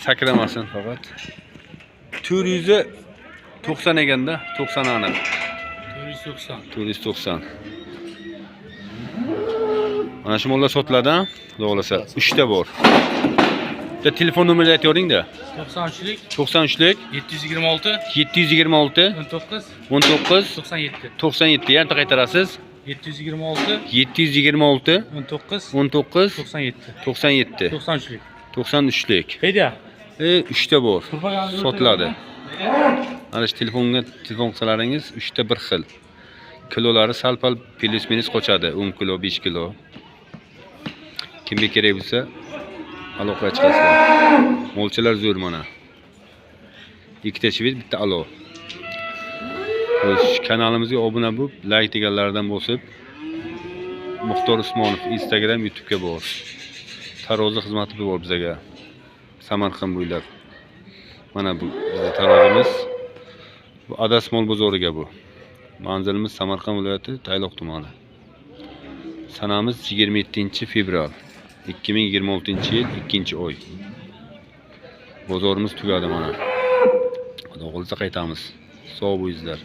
sakramasin faqat. 490 eganda, 90 aniq. 490. 490. Mana shu mollar sotiladi, xudo xolasa. 3 ta bor. Bitta telefon nomerini aytavering-da. 93lik 93lik 726 726 19 19 97. 97 yana qaytarasiz. 726 726 19 19 97. 97 93lik. 93lik. Fedya. 3 ta bor. Sotiladi. Mana shu telefon qilsalaringiz 3 ta bir xil. Kilolari sal-pal plus-minus qochadi. 10 kilo, 5 kilo. Kimga kerak bo'lsa, aloqa chiqasizlar. Molchalar zo'r mana. Ikkita shved, bitta alov. Kanalimizga obuna bo'lib, like deganlardan bo'lib, Muxtor Usmonov Instagram, YouTube'ga bor. Tarozi xizmati bor bizga. Samarqand bo'ylab. Mana bu tarozimiz. Bu Adas mol bozoriga bu. Manzilimiz Samarqand viloyati Tayloq tumani. Sanamiz 27-fevral 2026-yil 2-oy. Bozorimiz tugadi mana. Xudo xolisa qaytamiz. Sog' bo'linglar.